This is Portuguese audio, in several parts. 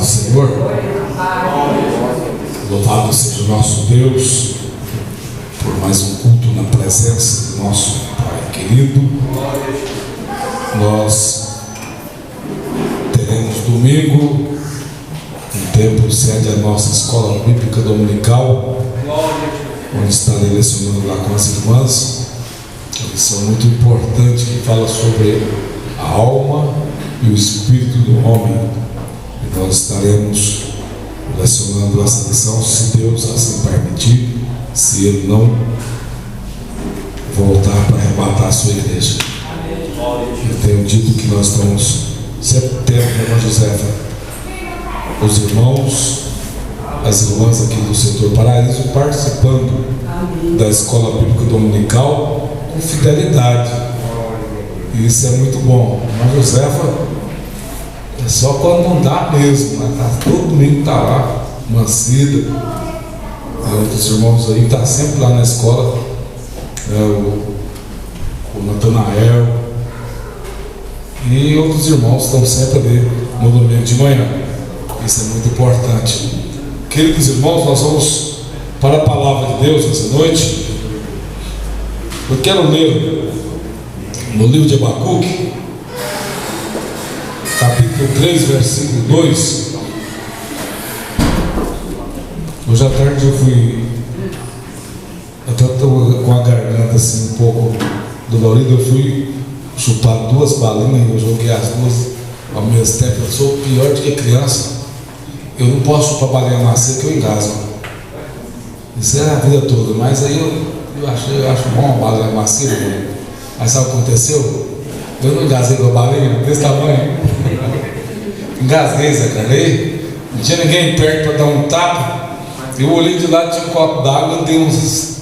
do Senhor. Louvado seja o nosso Deus por mais um culto na presença do nosso Pai querido. Nós teremos domingo um tempo sede a nossa escola bíblica dominical, onde estarei lecionando lá com as irmãs. Uma lição muito importante que fala sobre a alma e o espírito do homem. E nós estaremos lecionando essa lição, se Deus assim permitir, se Ele não voltar para arrebatar a sua igreja. Eu tenho dito que nós estamos sempre tendo, irmã Josefa, os irmãos, as irmãs aqui do setor Paraíso participando da escola bíblica dominical com fidelidade. E isso é muito bom. Irmã Josefa, é só quando não dá mesmo, mas todo domingo está lá, Mancida, outros irmãos aí, está sempre lá na escola, o Natanael e outros irmãos estão sempre ali no domingo de manhã. Isso é muito importante. Queridos irmãos, nós vamos para a palavra de Deus essa noite. Eu quero ler no livro de Abacuque, capítulo 3, versículo 2. Hoje à tarde eu estou com a garganta assim um pouco dolorida. Eu fui chupar 2 balinhas e eu joguei as 2 ao mesmo tempo. Eu sou pior do que criança. Eu não posso chupar balinha macia que eu engasgo. Isso é a vida toda. Mas aí eu acho bom a balinha macia. Mas sabe o que aconteceu? Eu não engasguei com a balinha desse tamanho. Engasguei, Zé Carlei. Não tinha ninguém perto para dar um tapa. Eu olhei de lado, tinha um copo d'água. Eu dei uns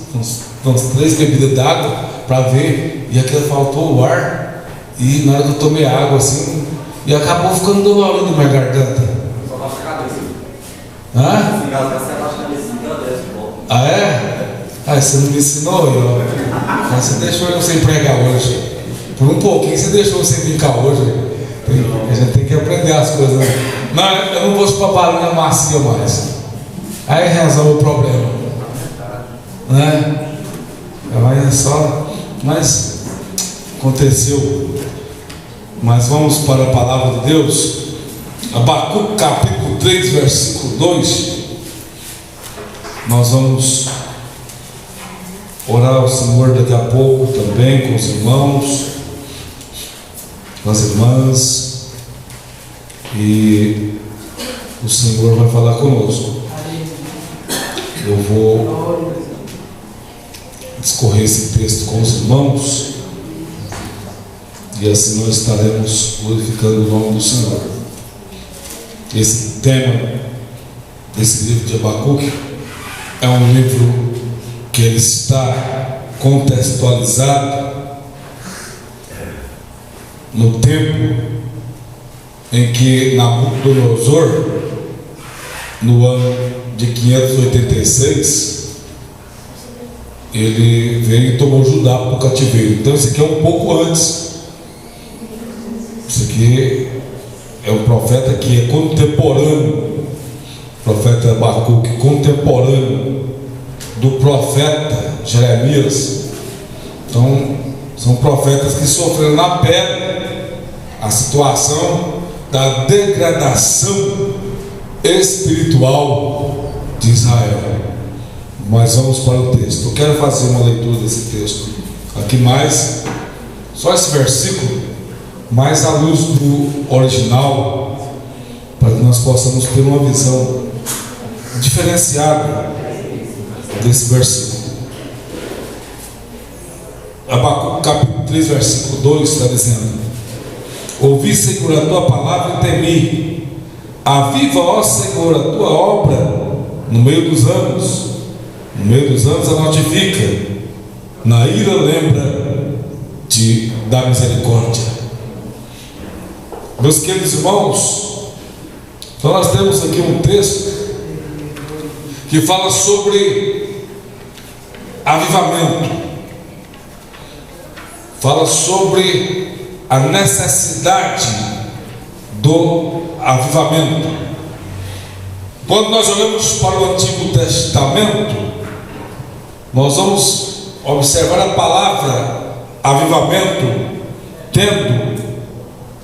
3 bebidas d'água para ver. E aquilo faltou o ar. E na hora que eu tomei água assim, e acabou ficando dolorido na minha garganta. Só baixa a cabeça. Hã? Se engasgar, você abaixa a cabeça e ela desce de volta. Ah, é? Ah, você não me ensinou? Você deixou eu sem pregar hoje. Por um pouquinho você deixou eu sem brincar hoje. A gente tem que aprender as coisas, né? Não, eu não vou chupar balinha macia mais. Aí resolve o problema, né? Aí é só. Mas aconteceu. Mas vamos para a palavra de Deus. Abacuque capítulo 3, versículo 2. Nós vamos orar ao Senhor daqui a pouco também com os irmãos, com as irmãs, e o Senhor vai falar conosco. Eu vou discorrer esse texto com os irmãos e assim nós estaremos glorificando o nome do Senhor. Esse tema desse livro de Abacuque é um livro que ele está contextualizado no tempo em que Nabucodonosor, no ano de 586, ele veio e tomou Judá para o cativeiro. Então isso aqui é um pouco antes. Isso aqui é um profeta que é contemporâneo, profeta Abacuque, contemporâneo do profeta Jeremias. Então são profetas que sofreram na pele a situação da degradação espiritual de Israel. Mas vamos para o texto. Eu quero fazer uma leitura desse texto aqui mais, só esse versículo, mais à luz do original, para que nós possamos ter uma visão diferenciada desse versículo. Abacuque capítulo 3, versículo 2 está dizendo: ouvi, Senhor, a tua palavra e temi. Aviva, ó Senhor, a tua obra no meio dos anos. No meio dos anos a notifica. Na ira lembra-te da misericórdia. Meus queridos irmãos, então nós temos aqui um texto que fala sobre avivamento, fala sobre a necessidade do avivamento. Quando nós olhamos para o Antigo Testamento, nós vamos observar a palavra avivamento tendo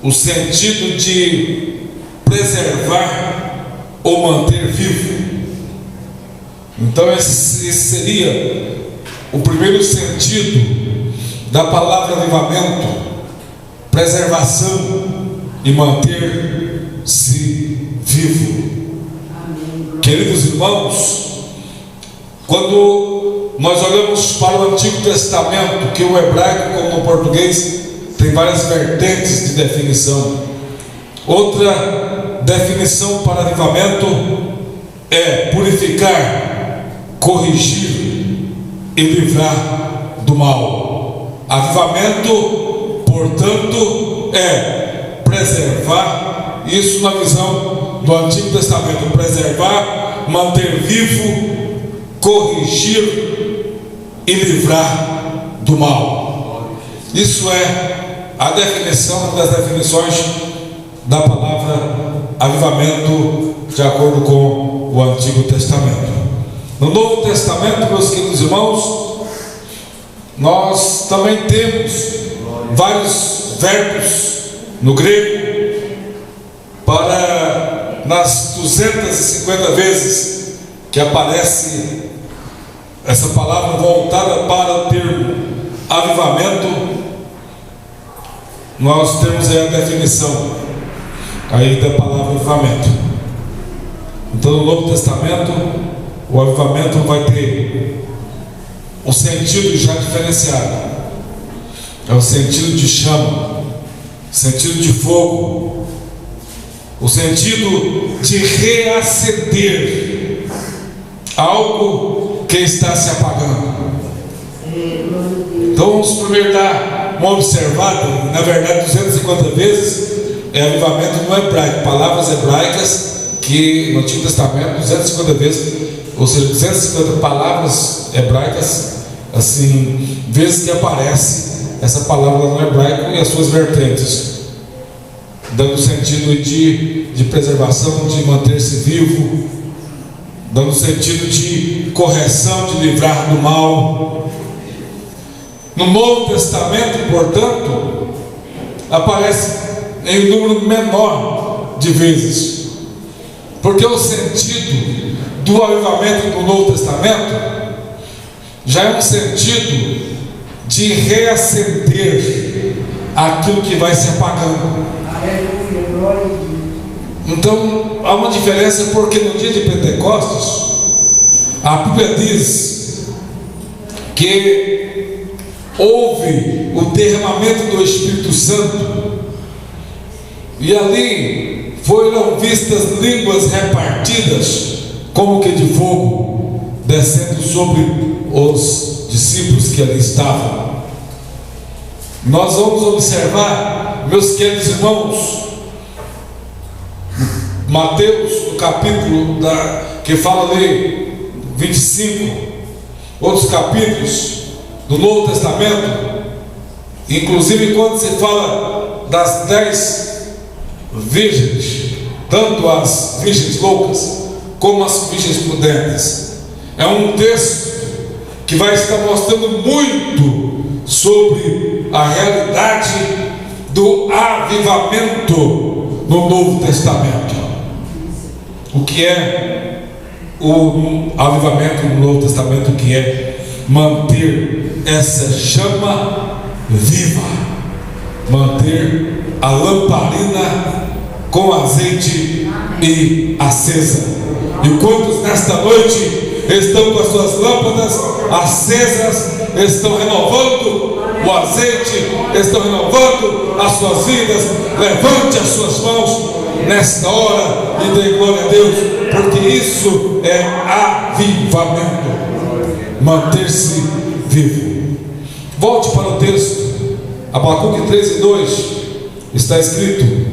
o sentido de preservar ou manter vivo. Então esse seria o primeiro sentido da palavra avivamento: preservação e manter-se vivo. Queridos irmãos, quando nós olhamos para o Antigo Testamento, que o hebraico como o português tem várias vertentes de definição. Outra definição para avivamento é purificar, corrigir e livrar do mal. Avivamento, portanto, é preservar, isso na visão do Antigo Testamento: preservar, manter vivo, corrigir e livrar do mal. Isso é a definição, uma das definições da palavra avivamento, de acordo com o Antigo Testamento. No Novo Testamento, meus queridos irmãos, nós também temos vários verbos no grego para, nas 250 vezes que aparece essa palavra voltada para o termo avivamento, nós temos aí a definição aí da palavra avivamento. Então, no Novo Testamento, o avivamento vai ter um sentido já diferenciado. É o sentido de chama, sentido de fogo, o sentido de reacender algo que está se apagando. Então vamos primeiro dar uma observada. Na verdade, 250 vezes é avivamento no hebraico, palavras hebraicas que no Antigo Testamento 250 vezes, ou seja, 250 palavras hebraicas, assim, vezes que aparece essa palavra no hebraico e as suas vertentes, dando sentido de preservação, de manter-se vivo, dando sentido de correção, de livrar do mal. No Novo Testamento, portanto, aparece em número menor de vezes, porque o sentido do avivamento no Novo Testamento já é um sentido de reacender aquilo que vai se apagando. Então há uma diferença, porque no dia de Pentecostes a Bíblia diz que houve o derramamento do Espírito Santo, e ali foram vistas línguas repartidas como que de fogo, descendo sobre os discípulos que ali estavam. Nós vamos observar, meus queridos irmãos, Mateus, o capítulo que fala ali 25, outros capítulos do Novo Testamento, inclusive quando se fala das 10 virgens, tanto as virgens loucas como as virgens prudentes, é um texto que vai estar mostrando muito sobre a realidade do avivamento no Novo Testamento. O que é o avivamento no Novo Testamento? Que é manter essa chama viva, manter a lamparina com azeite e acesa. E quantos nesta noite estão com as suas lâmpadas acesas, estão renovando o azeite, estão renovando as suas vidas? Levante as suas mãos nesta hora e dê glória a Deus, porque isso é avivamento, manter-se vivo. Volte para o texto, Abacuque 13:2, está escrito: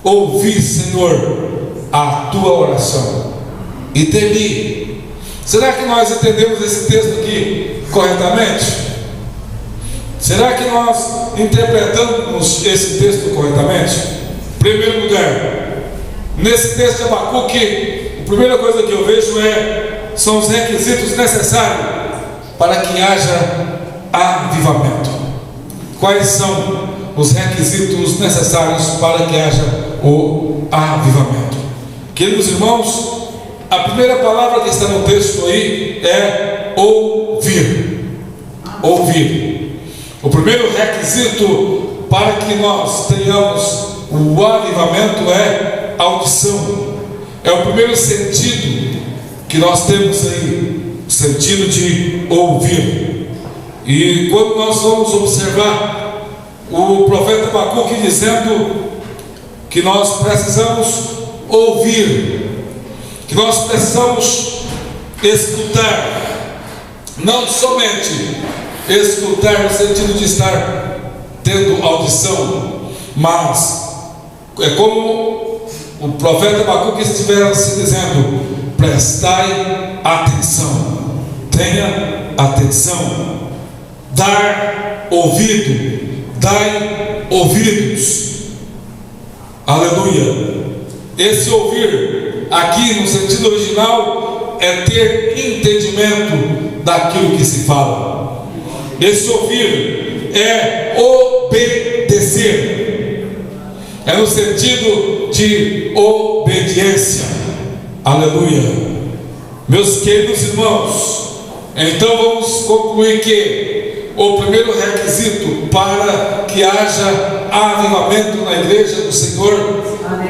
ouvi, Senhor, a tua oração e temi. Será que nós entendemos esse texto aqui corretamente? Será que nós interpretamos esse texto corretamente? Em primeiro lugar, Nesse texto de Abacuque, a primeira coisa que eu vejo são os requisitos necessários para que haja avivamento. Quais são os requisitos necessários para que haja o avivamento? Queridos irmãos, a primeira palavra que está no texto aí é ouvir. Ouvir. O primeiro requisito para que nós tenhamos o avivamento é audição. É o primeiro sentido que nós temos aí, o sentido de ouvir. E quando nós vamos observar o profeta Abacuque dizendo que nós precisamos ouvir, que nós precisamos escutar, não somente escutar no sentido de estar tendo audição, mas é como o profeta Abacuque estivesse dizendo: prestai atenção, tenha atenção, dar ouvido, dai ouvidos. Aleluia. Esse ouvir aqui no sentido original é ter entendimento daquilo que se fala. Esse ouvir é obedecer, é no sentido de obediência. Aleluia. Meus queridos irmãos, então vamos concluir que o primeiro requisito para que haja avivamento na igreja do Senhor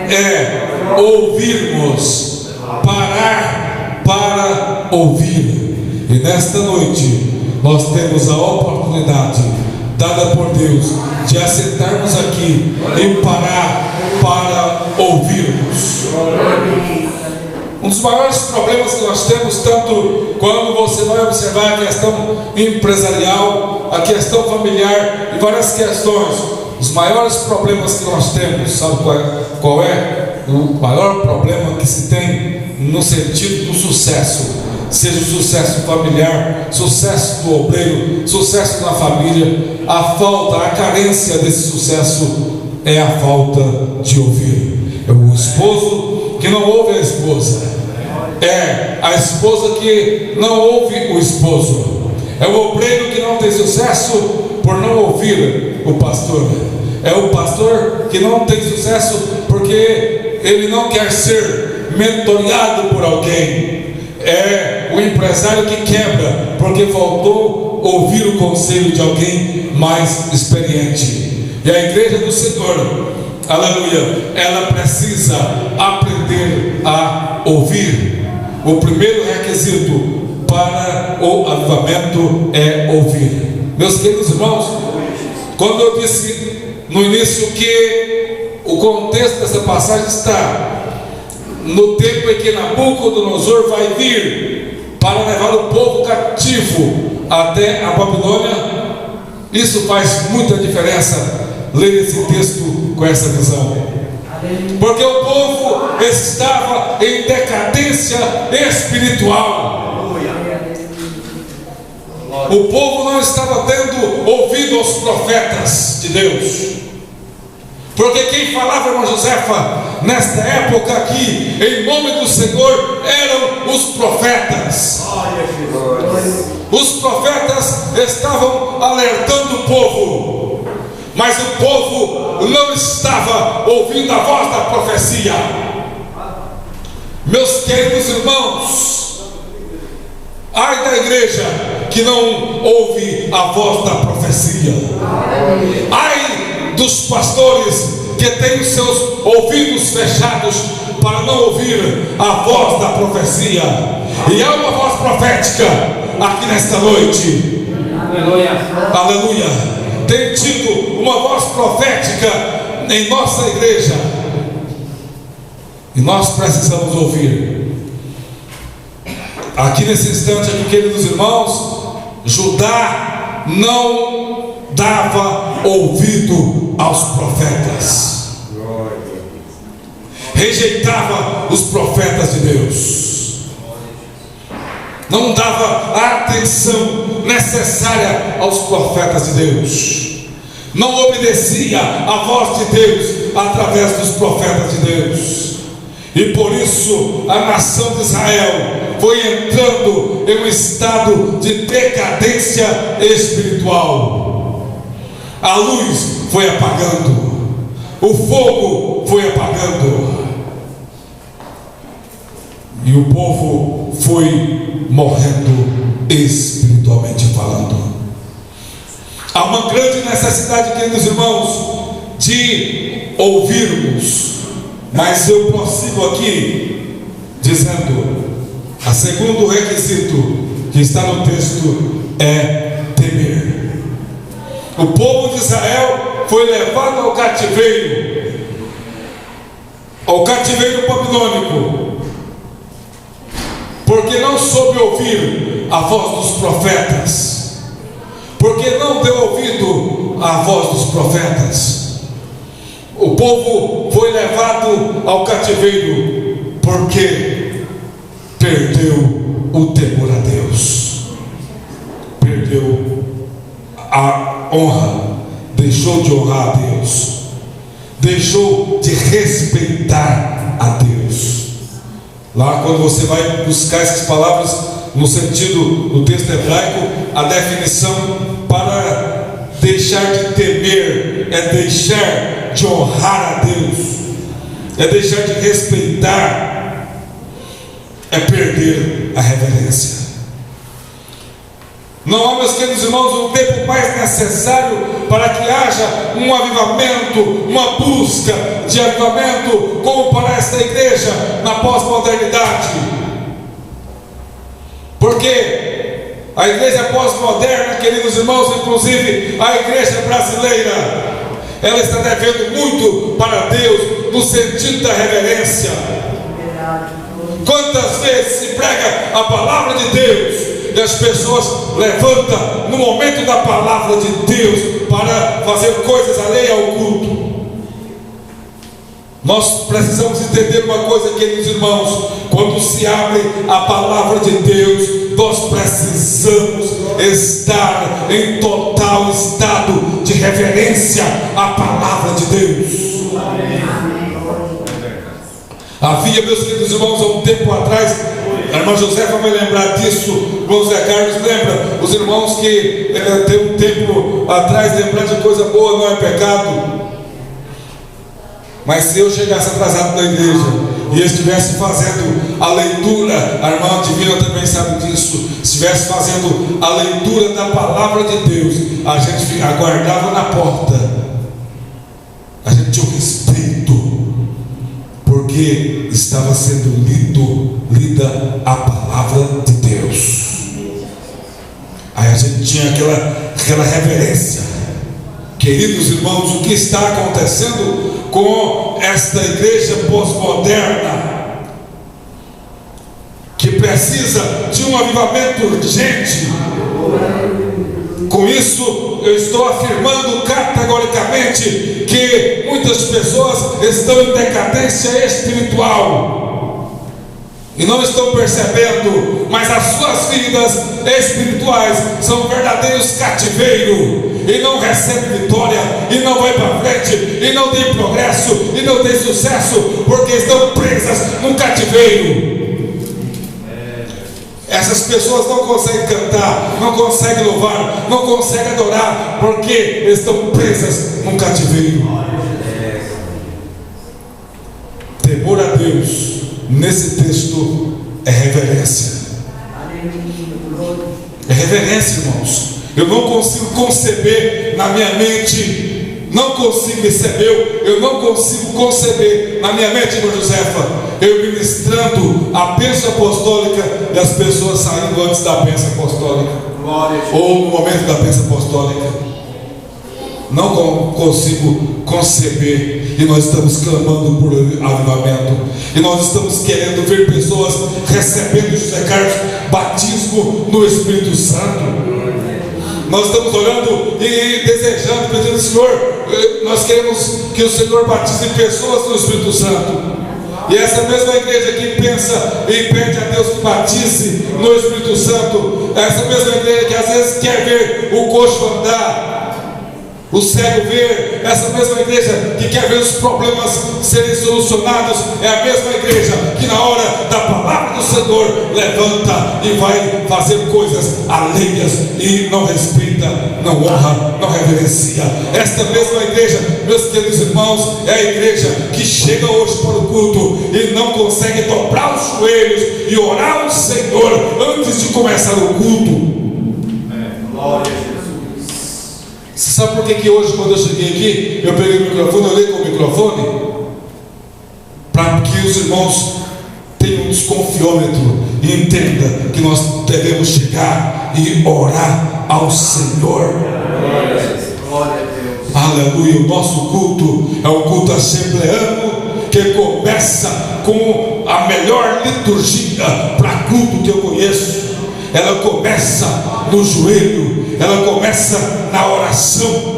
é ouvirmos, parar para ouvir. E nesta noite nós temos a oportunidade dada por Deus de assentarmos aqui e parar para ouvirmos. Um dos maiores problemas que nós temos, tanto quando você vai observar a questão empresarial, a questão familiar e várias questões, os maiores problemas que nós temos, sabe qual é? O maior problema que se tem no sentido do sucesso, seja o sucesso familiar, sucesso do obreiro, sucesso na família, a falta, a carência desse sucesso é a falta de ouvir. É o esposo que não ouve a esposa, é a esposa que não ouve o esposo, é o obreiro que não tem sucesso por não ouvir o pastor, é o pastor que não tem sucesso porque ele não quer ser mentoreado por alguém, é o empresário que quebra porque faltou ouvir o conselho de alguém mais experiente. E a igreja do Senhor, aleluia, ela precisa aprender a ouvir. O primeiro requisito para o avivamento é ouvir. Meus queridos irmãos, quando eu disse no início que o contexto dessa passagem está no tempo em que Nabucodonosor vai vir para levar o povo cativo até a Babilônia, isso faz muita diferença ler esse texto com essa visão, porque o povo estava em decadência espiritual. O povo não estava dando ouvido aos profetas de Deus, porque quem falava, irmã Josefa, nesta época aqui, em nome do Senhor, eram os profetas. Os profetas estavam alertando o povo, mas o povo não estava ouvindo a voz da profecia. Meus queridos irmãos, ai da igreja que não ouve a voz da profecia. Ai dos pastores que têm os seus ouvidos fechados para não ouvir a voz da profecia. E há uma voz profética aqui nesta noite. Aleluia. Aleluia. Tem tido uma voz profética em nossa igreja, e nós precisamos ouvir. Aqui nesse instante, aqui, queridos irmãos, Judá não dava ouvido aos profetas, rejeitava os profetas de Deus, não dava a atenção necessária aos profetas de Deus, não obedecia a voz de Deus através dos profetas de Deus. E por isso a nação de Israel foi entrando em um estado de decadência espiritual. A luz foi apagando, o fogo foi apagando, e o povo foi morrendo espiritualmente falando. Há uma grande necessidade, queridos irmãos, de ouvirmos. Mas eu prossigo aqui dizendo: o segundo requisito que está no texto é temer. O povo de Israel foi levado ao cativeiro babilônico, porque não soube ouvir a voz dos profetas, porque não deu ouvido à voz dos profetas. O povo foi levado ao cativeiro porque perdeu o temor a Deus, perdeu a honra, deixou de honrar a Deus, deixou de respeitar a Deus. Lá, quando você vai buscar essas palavras no sentido do texto hebraico, a definição para deixar de temer é deixar de honrar a Deus, é deixar de respeitar, é perder a reverência. Não há, meus queridos irmãos, um tempo mais necessário para que haja um avivamento, uma busca de avivamento, como para esta igreja na pós-modernidade. Porque a igreja pós-moderna, queridos irmãos, inclusive a igreja brasileira, ela está devendo muito para Deus no sentido da reverência. Quantas vezes se prega a palavra de Deus e as pessoas levantam no momento da palavra de Deus para fazer coisas alheias ao culto? Nós precisamos entender uma coisa, queridos irmãos: quando se abre a palavra de Deus, nós precisamos estar em total estado de reverência à palavra de Deus. Havia, meus queridos irmãos, há um tempo atrás, a irmã Josefa vai lembrar disso, o irmão Zé Carlos lembra, os irmãos que tem um tempo atrás, lembrar de coisa boa não é pecado. Mas se eu chegasse atrasado na igreja e estivesse fazendo a leitura, a irmã Divina também sabe disso, estivesse fazendo a leitura da palavra de Deus, a gente aguardava na porta, a gente tinha um respeito, porque estava sendo lida a palavra de Deus. Aí a gente tinha aquela reverência. Queridos irmãos, o que está acontecendo com esta igreja pós-moderna, que precisa de um avivamento urgente? Com isso, eu estou afirmando categoricamente que muitas pessoas estão em decadência espiritual e não estão percebendo, mas as suas vidas espirituais são verdadeiros cativeiros, e não recebe vitória, e não vai para frente, e não tem progresso, e não tem sucesso, porque estão presas num cativeiro. Essas pessoas não conseguem cantar, não conseguem louvar, não conseguem adorar, porque estão presas num cativeiro. Temor a Deus nesse texto é reverência. É reverência, irmãos. Eu não consigo conceber na minha mente, não consigo receber, eu não consigo conceber na minha mente, irmã Josefa, eu ministrando a bênção apostólica e as pessoas saindo antes da bênção apostólica, ou no momento da bênção apostólica. Não consigo conceber, e nós estamos clamando por avivamento, e nós estamos querendo ver pessoas recebendo, José Carlos, batismo no Espírito Santo. Nós estamos orando e desejando, pedindo: Senhor, nós queremos que o Senhor batize pessoas no Espírito Santo. E essa mesma igreja que pensa e pede a Deus que batize no Espírito Santo, essa mesma igreja que às vezes quer ver o coxo andar, O cego vê. Essa mesma igreja que quer ver os problemas serem solucionados é a mesma igreja que na hora da palavra do Senhor levanta e vai fazer coisas alheias e não respeita, não honra, não reverencia. Esta mesma igreja, meus queridos irmãos, é a igreja que chega hoje para o culto e não consegue dobrar os joelhos e orar ao Senhor antes de começar o culto. Glória a Jesus. Você sabe por que hoje, quando eu cheguei aqui, eu peguei o microfone, eu olhei com o microfone? Para que os irmãos tenham um desconfiômetro e entendam que nós devemos chegar e orar ao Senhor. Glória a Deus. Aleluia. O nosso culto é um culto assembleano que começa com a melhor liturgia para culto que eu conheço. Ela começa no joelho, ela começa na oração.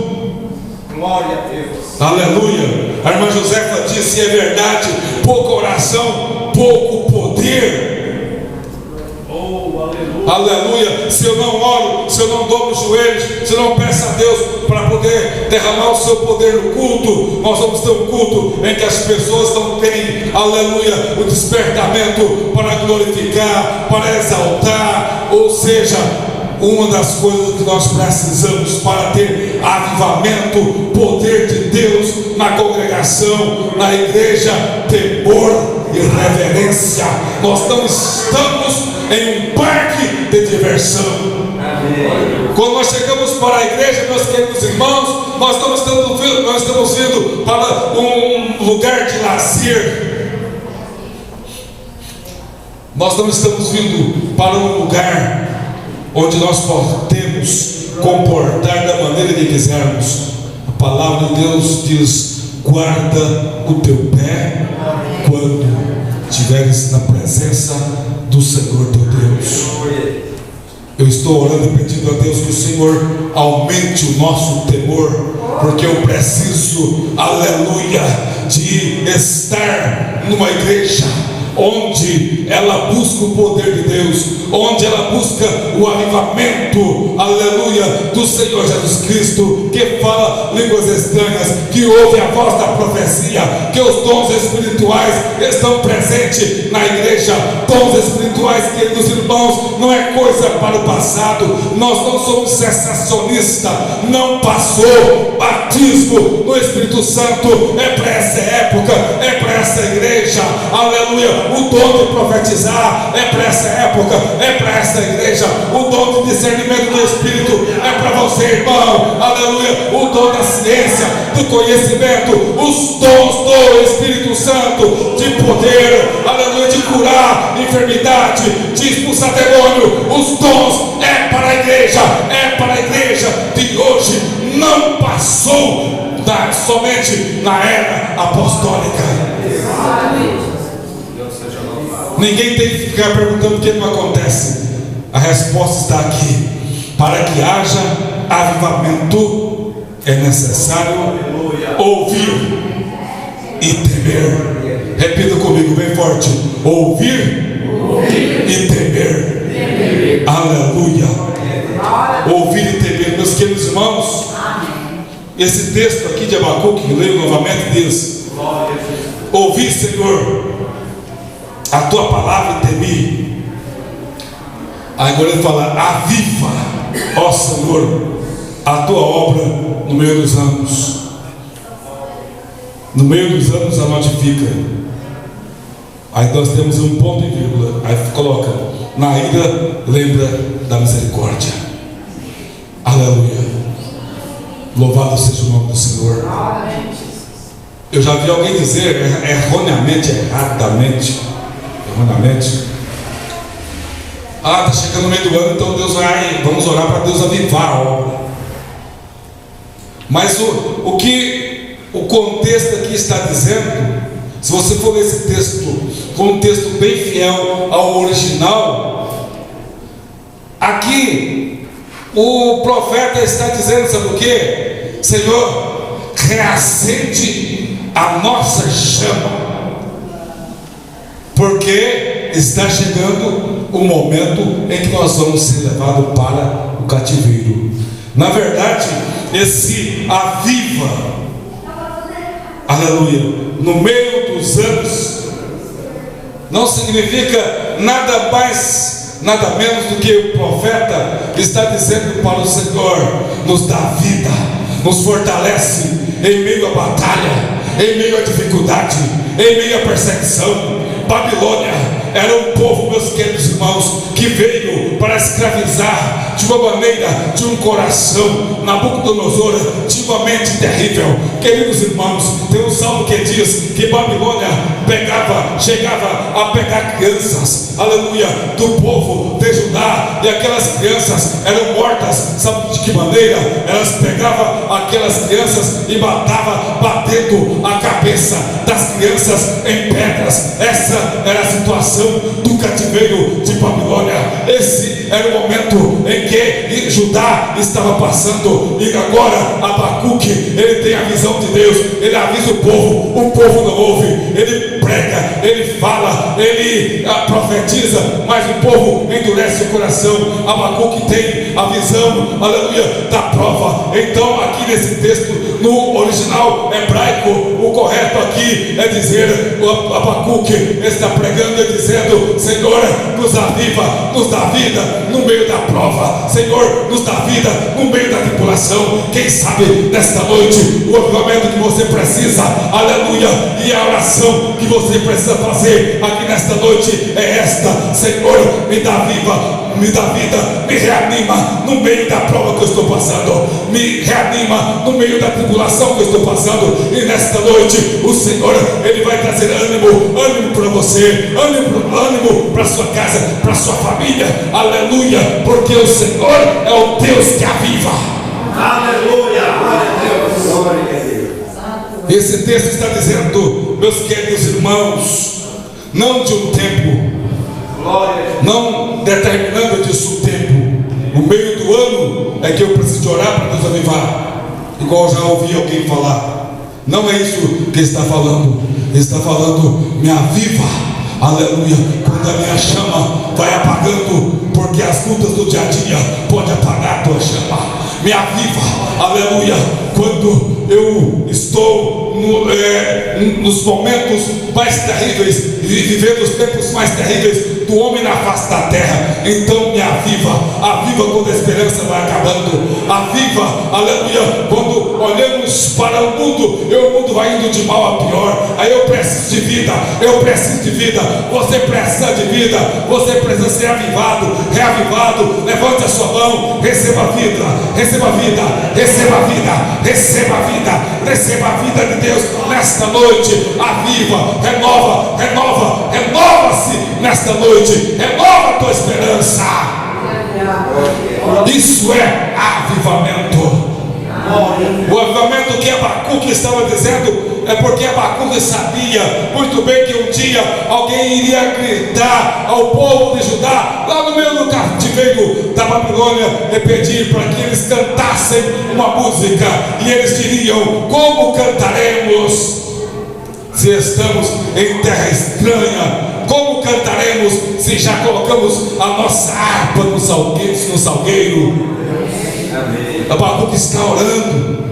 Glória a Deus. Aleluia. A irmã Josefa disse, é verdade, pouca oração, pouco poder. Oh, aleluia. Aleluia. Se eu não oro, se eu não dobro os joelhos, se eu não peço a Deus para poder derramar o seu poder no culto, nós vamos ter um culto em que as pessoas não têm, aleluia, o despertamento para glorificar, para exaltar. Ou seja, uma das coisas que nós precisamos para ter avivamento, poder de Deus na congregação, na igreja, temor e reverência. Nós não estamos em um parque de diversão. Quando nós chegamos para a igreja, meus queridos irmãos, nós estamos vindo para um lugar de lazer. Nós não estamos vindo para um lugar onde nós podemos comportar da maneira que quisermos. A palavra de Deus diz: guarda o teu pé quando estiveres na presença do Senhor teu Deus. Eu estou orando e pedindo a Deus que o Senhor aumente o nosso temor, porque eu preciso, aleluia, de estar numa igreja onde ela busca o poder de Deus, onde ela busca o avivamento, aleluia, do Senhor Jesus Cristo, que fala línguas estranhas, que ouve a voz da profecia, que os dons espirituais estão presentes na igreja. Dons espirituais, queridos irmãos, não é coisa para o passado. Nós não somos sensacionistas. Não passou. Batismo no Espírito Santo é para essa época, é para essa igreja, aleluia. O dom de profetizar é para essa época, é para essa igreja. O dom de discernimento do Espírito é para você, irmão, aleluia. O dom da ciência, do conhecimento, os dons do Espírito Santo, de poder, aleluia, de curar enfermidade, de expulsar demônio. Os dons é para a igreja, é para a igreja de hoje. Não passou somente na era apostólica. Ninguém tem que ficar perguntando o que não acontece. A resposta está aqui. Para que haja avivamento, é necessário ouvir e temer. Repita comigo bem forte: ouvir e temer. Aleluia. Ouvir e temer. Meus queridos irmãos, esse texto aqui de Abacuque, que leio novamente, diz: ouvi, Senhor, a tua palavra e temi. Agora ele fala: aviva, ó Senhor, a tua obra no meio dos anos. No meio dos anos a notifica. Aí nós temos um ponto e vírgula. Aí coloca: na ira lembra da misericórdia. Aleluia. Louvado seja o nome do Senhor. Eu já vi alguém dizer erroneamente, erradamente, está chegando no meio do ano, então Deus vai, vamos orar para Deus avivar a obra. Mas o que o contexto aqui está dizendo, se você for ler esse texto com um texto bem fiel ao original, aqui o profeta está dizendo, sabe o que? Senhor, reacende a nossa chama, porque está chegando o momento em que nós vamos ser levados para o cativeiro. Na verdade, esse aviva, aleluia, no meio dos anos, não significa nada mais, nada menos do que o profeta está dizendo para o Senhor: nos dá vida, nos fortalece em meio à batalha, em meio à dificuldade, em meio à perseguição. Babilônia era um povo, meus queridos irmãos, que veio para escravizar de uma maneira, de um coração. Nabucodonosor tinha uma mente terrível. Queridos irmãos, tem um salmo que diz que Babilônia chegava a pegar crianças, aleluia, do povo de Judá, e aquelas crianças eram mortas. Sabe de que maneira? Elas pegavam aquelas crianças e batendo a cabeça das crianças em pedras. Essa era a situação do cativeiro de Babilônia. Esse era o momento em que Judá estava passando, e agora Abacuque, ele tem a visão de Deus, ele avisa o povo não ouve, ele prega, ele fala, ele profetiza, mas o povo endurece o coração. Abacuque tem a visão, aleluia, da prova. Então aqui nesse texto, no original hebraico, o correto aqui é dizer, Abacuque está pregando e dizendo: Senhor, nos aviva, nos dá vida no meio da prova. Senhor, nos dá vida no meio da tribulação. Quem sabe nesta noite o avivamento que você precisa, aleluia, e a oração que você precisa fazer aqui nesta noite é esta: Senhor, me dá vida, me reanima no meio da prova que eu estou passando, me reanima no meio da tribulação que eu estou passando. E nesta noite o Senhor, ele vai trazer ânimo para você, ânimo para sua casa, para sua família, aleluia, porque o Senhor é o Deus que aviva. Aleluia, glória a Deus, glória a Deus. Esse texto está dizendo, meus queridos irmãos, não de um tempo, não determinando disso o tempo. No meio do ano é que eu preciso de orar para Deus avivar, igual já ouvi alguém falar. Não é isso que ele está falando. Ele está falando: me aviva, aleluia, quando a minha chama vai apagando, porque as lutas do dia a dia podem apagar a tua chama. Me aviva, aleluia, quando eu estou nos momentos mais terríveis, vivendo os tempos mais terríveis do homem na face da terra. Então me aviva quando a esperança vai acabando, aviva, aleluia, quando olhamos para o mundo e o mundo vai indo de mal a pior. Aí eu preciso de vida, você precisa de vida, você precisa ser avivado, reavivado. Levante a sua mão, receba a vida de Deus nesta noite. Aviva, renova-se nesta noite, renova a tua esperança. Isso é avivamento. O avivamento que Abacuque estava dizendo é porque Abacuque sabia muito bem que um dia alguém iria gritar ao povo de Judá, lá no meio do cativeiro da Babilônia, e pedir para que eles cantassem uma música, e eles diriam: como cantaremos se estamos em terra estranha? Como cantaremos se já colocamos a nossa harpa no salgueiro? Abacuque está orando,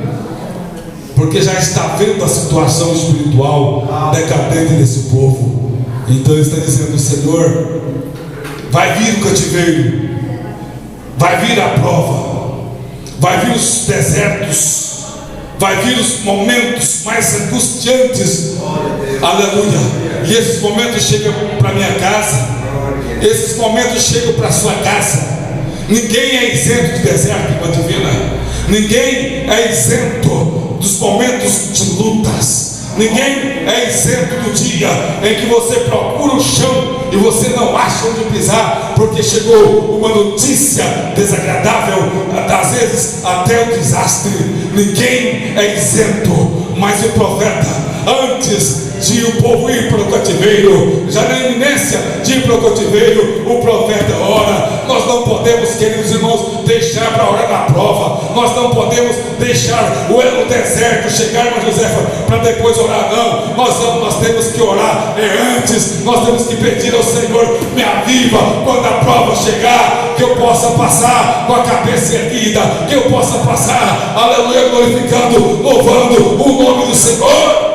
porque já está vendo a situação espiritual decadente desse povo. Então ele está dizendo: Senhor, vai vir o cativeiro, vai vir a prova, vai vir os desertos, vai vir os momentos mais angustiantes, aleluia. E esses momentos chegam para minha casa, esses momentos chegam para a sua casa. Ninguém é isento de deserto, irmã divina. Ninguém é isento dos momentos de lutas. Ninguém é isento do dia em que você procura o chão e você não acha onde pisar, porque chegou uma notícia desagradável, às vezes até o desastre. Ninguém é isento, mas o profeta, antes de o povo ir para o cativeiro, já na iminência de ir para o cativeiro, o profeta ora. Nós não podemos, queridos irmãos, deixar para orar na prova. Nós não podemos podemos deixar o deserto chegar uma Josefa para depois orar, não. Nós temos que orar antes. Nós temos que pedir ao Senhor: me aviva quando a prova chegar, que eu possa passar com a cabeça erguida, que eu possa passar, aleluia, glorificando, louvando o nome do Senhor.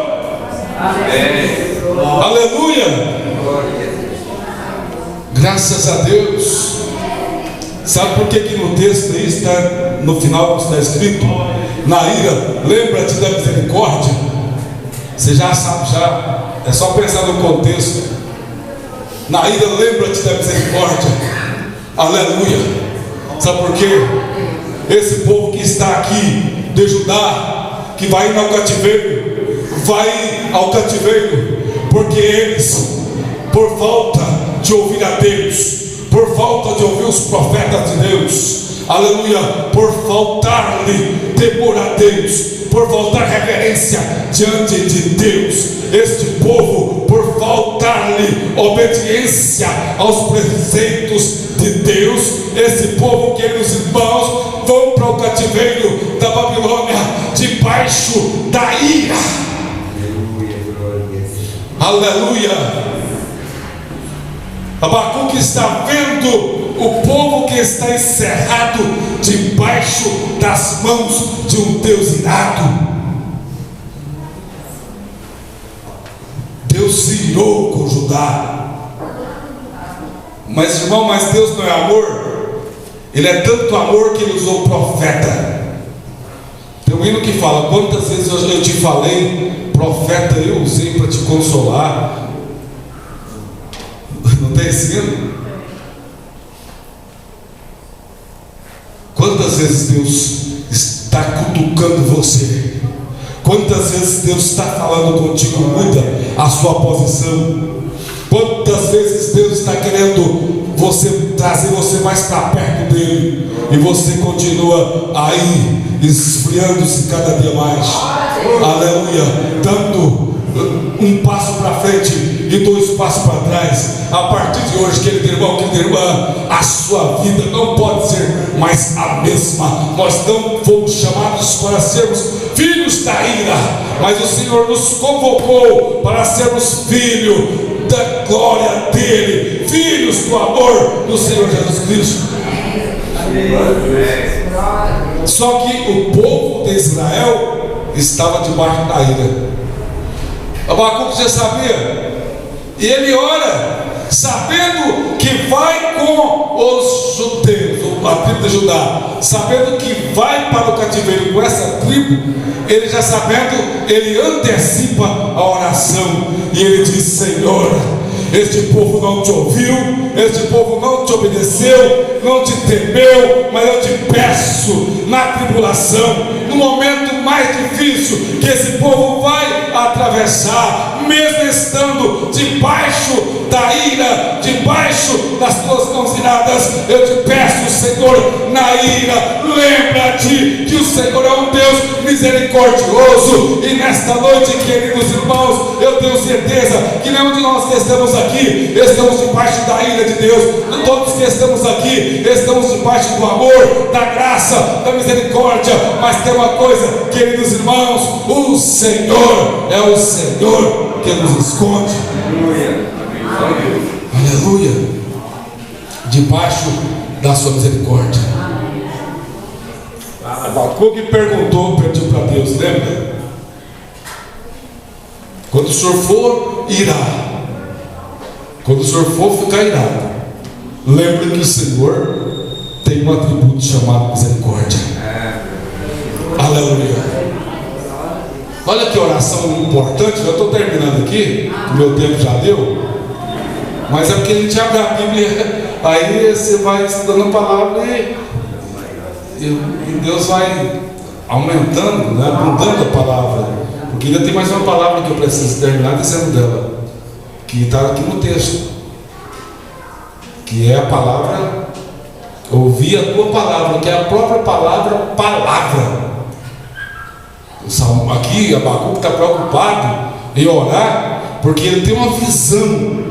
Amém. Aleluia. Graças a Deus. Sabe por que no texto aí está, no final está escrito: na ira, lembra-te da misericórdia? Você já sabe, já. É só pensar no contexto. Na ira, lembra-te da misericórdia. Aleluia. Sabe por quê? Esse povo que está aqui de Judá, que vai ao cativeiro, porque eles, por falta de ouvir a Deus, por falta de ouvir os profetas de Deus, aleluia, por faltar-lhe temor a Deus, por faltar reverência diante de Deus, este povo, por faltar-lhe obediência aos preceitos de Deus, esse povo, queridos irmãos, vão para o cativeiro da Babilônia debaixo da ira. Aleluia. Abacuque está vendo o povo que está encerrado debaixo das mãos de um Deus irado. Deus se irou com Judá. Mas irmão, Deus não é amor. Ele é tanto amor que ele usou o profeta. Tem um hino que fala: quantas vezes eu te falei, profeta eu usei para te consolar. Não tem esse hino? Quantas vezes Deus está cutucando você? Quantas vezes Deus está falando contigo? Muda a sua posição. Quantas vezes Deus está querendo trazer você mais para perto dele, e você continua aí esfriando-se cada dia mais. Aleluia. Dando um passo para frente e 2 passos para trás. A partir de hoje, querido irmão, querida irmã, a sua vida não pode ser mais a mesma. Nós não fomos chamados para sermos filhos da ira, mas o Senhor nos convocou para sermos filhos da glória dele, filhos do amor do Senhor Jesus Cristo. Só que o povo de Israel estava debaixo da ira. Abacuque já sabia, e ele ora sabendo que vai com os judeus, a tribo de Judá, sabendo que vai para o cativeiro com essa tribo. Ele já sabendo, ele antecipa a oração, e ele diz: Senhor, este povo não te ouviu, este povo não te obedeceu, não te temeu, mas eu te peço, na tribulação, no momento mais difícil que esse povo vai atravessar, mesmo estando debaixo da ira, debaixo das tuas mãos iradas, eu te peço, Senhor, na ira, lembra-te que o Senhor é um Deus misericordioso. E nesta noite, queridos irmãos, eu tenho certeza que nenhum de nós que estamos aqui estamos debaixo da ira de Deus. Todos que estamos aqui estamos debaixo do amor, da graça, da misericórdia. Mas tem uma coisa, queridos irmãos: o Senhor é o Senhor que nos esconde. Aleluia. Debaixo da sua misericórdia. Abacuque pediu para Deus, lembra? Quando o Senhor for irar, quando o Senhor for ficar irado, lembre que o Senhor tem um atributo chamado misericórdia. Aleluia. Olha que oração importante. Eu estou terminando aqui, o meu tempo já deu, mas é porque a gente abre a Bíblia, aí você vai estudando a palavra e Deus vai aumentando, né, abundando a palavra. Porque ainda tem mais uma palavra que eu preciso terminar dizendo dela, que está aqui no texto, que é a palavra: ouvir a tua palavra, que é a própria palavra. Aqui Abacuque está preocupado em orar, porque ele tem uma visão.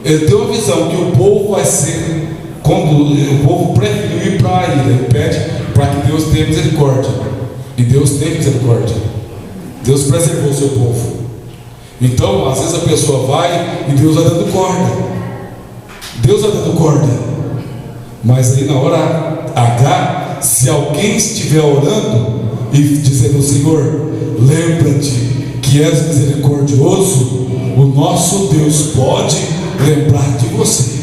Ele tem uma visão que o povo vai ser, quando o povo preferiu ir para a ilha, ele pede para que Deus tenha misericórdia. E Deus teve misericórdia. Deus preservou o seu povo. Então, às vezes a pessoa vai e Deus vai dando corda. Deus vai dando corda. Mas aí na hora H, se alguém estiver orando e dizendo: Senhor, lembra-te que és misericordioso, o nosso Deus pode lembrar de você.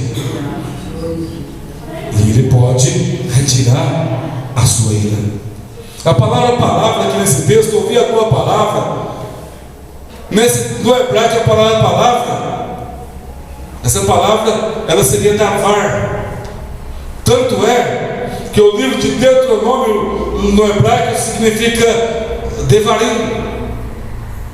E Ele pode retirar a sua ira. A palavra aqui nesse texto, ouvi a tua palavra. No hebraico, a palavra, essa palavra, ela seria davar. Tanto é que o livro de Deuteronômio no hebraico significa devarim,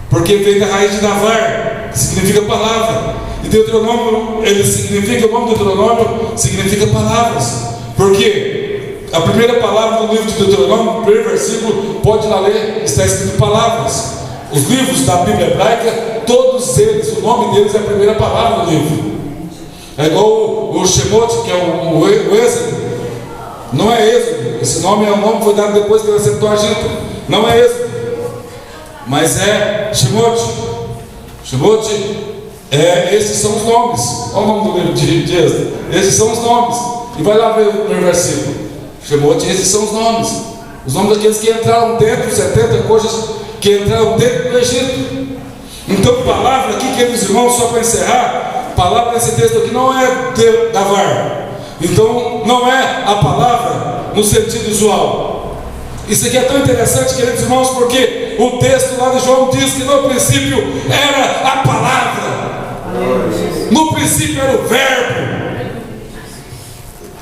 porque vem da raiz de davar, que significa palavra. E Deuteronômio, ele significa, o nome de Deuteronômio significa palavras, porque a primeira palavra do livro de Deuteronômio, o primeiro versículo, pode ir lá ler, está escrito palavras. Os livros da Bíblia hebraica, todos eles, o nome deles é a primeira palavra do livro. É igual o Shemot, que é o Êxodo. Não é Êxodo, esse nome é um nome que foi dado depois que ele acertou a Egito. Não é Êxodo, mas é Shemot. Shemot, esses são os nomes. Olha o nome do livro de Êxodo. Esses são os nomes. E vai lá ver o versículo. Shemot, esses são os nomes. Os nomes daqueles que entraram dentro, 70 coisas que entraram dentro do Egito. Então, palavra aqui, queridos irmãos, só para encerrar, palavra nesse texto aqui não é davar. Então, não é a palavra no sentido usual. Isso aqui é tão interessante, queridos irmãos, porque o texto lá de João diz que no princípio era a palavra, no princípio era o verbo.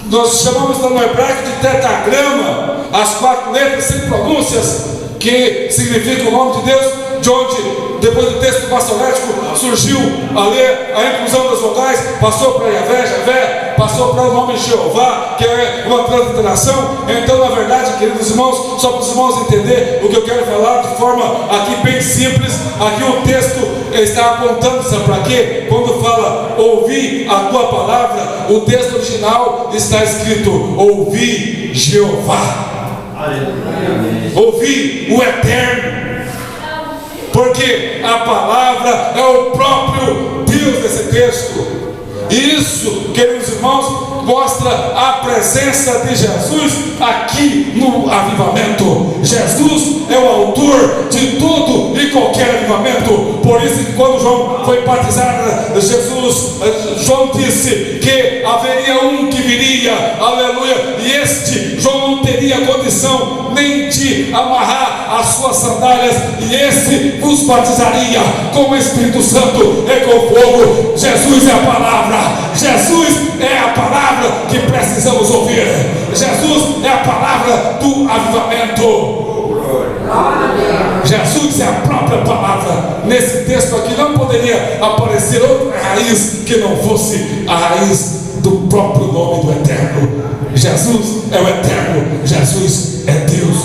Nós chamamos no hebraico de tetragrama, as 4 letras sem pronúncias, que significa o nome de Deus, de onde, depois do texto maçonético, surgiu a inclusão das vogais, passou para Javé, passou para o nome Jeová, que é uma transliteração. Então, na verdade, queridos irmãos, só para os irmãos entenderem o que eu quero falar de forma aqui bem simples, aqui o texto está apontando, sabe para quê? Quando fala ouvi a tua palavra, o texto original está escrito ouvi Jeová. Ouvi o Eterno, porque a palavra é o próprio Deus desse texto. E isso, queridos irmãos, mostra a presença de Jesus aqui no avivamento. Jesus é o autor de todo e qualquer avivamento. Por isso que quando João foi batizado, João disse que haveria um que viria, aleluia, e este João não teria condição nem de amarrar as suas sandálias, e esse vos batizaria com o Espírito Santo e com fogo. Jesus é a palavra. Jesus é a palavra que precisamos ouvir. Jesus é a palavra do avivamento. Jesus é a própria palavra. Nesse texto aqui não poderia aparecer outra raiz que não fosse a raiz do próprio nome do Eterno. Jesus é o Eterno. Jesus é Deus.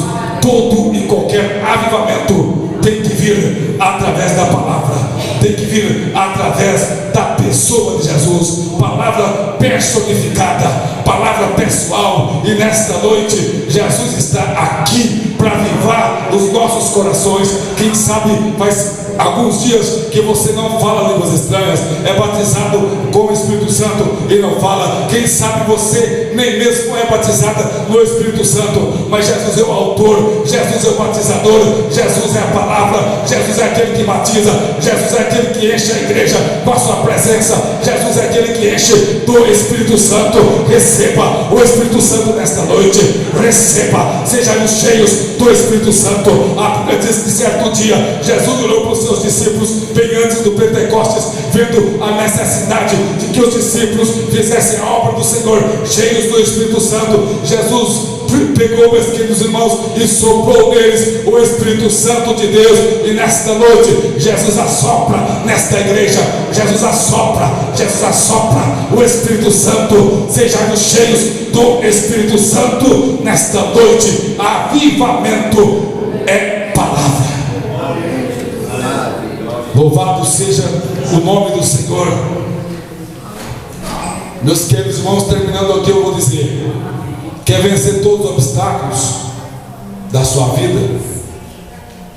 Todo e qualquer avivamento tem que vir através da palavra, tem que vir através da pessoa de Jesus, palavra personificada, palavra pessoal. E nesta noite Jesus está aqui para avivar os nossos corações. Quem sabe faz alguns dias que você não fala línguas estranhas, é batizado com o Espírito Santo e não fala. Quem sabe você nem mesmo é batizada no Espírito Santo, mas Jesus é o autor, Jesus é o batizador, Jesus é a palavra, Jesus é aquele que batiza, Jesus é aquele que enche a igreja com a sua presença, Jesus é aquele que enche do Espírito Santo. Receba o Espírito Santo nesta noite, receba, sejam cheios do Espírito Santo. A Bíblia diz que certo dia Jesus olhou para os seus discípulos bem antes do Pentecostes, vendo a necessidade de que os discípulos fizessem a obra do Senhor, cheios do Espírito Santo. Jesus pegou, meus queridos irmãos, e soprou neles o Espírito Santo de Deus. E nesta noite Jesus assopra nesta igreja, Jesus assopra o Espírito Santo. Sejam cheios do Espírito Santo nesta noite. Avivamento é palavra. Louvado seja o nome do Senhor. Meus queridos irmãos, terminando aqui, eu vou dizer: quer vencer todos os obstáculos da sua vida?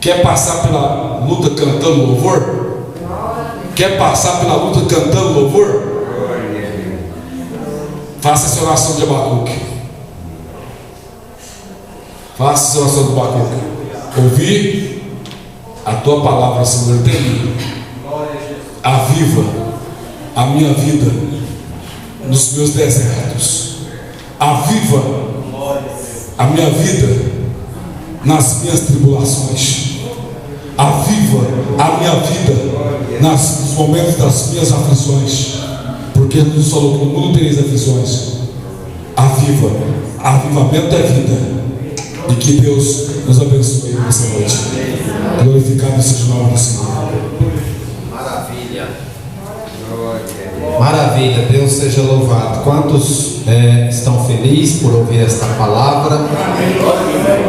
Quer passar pela luta cantando louvor? Quer passar pela luta cantando louvor? Faça essa oração de Abacuque. Faça essa oração de Abacuque. Ouvi a tua palavra, Senhor, tem mim. Aviva a minha vida nos meus desertos. Aviva a minha vida nas minhas tribulações. Aviva a minha vida nos momentos das minhas aflições. Porque Jesus falou que no mundo tereis aflições. Aviva. Avivamento é vida. E que Deus nos abençoe nessa noite. Glorificado seja o nome do Senhor. Maravilha. Maravilha, Deus seja louvado. Quantos estão felizes por ouvir esta palavra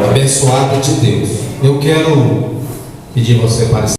abençoada de Deus? Eu quero pedir você para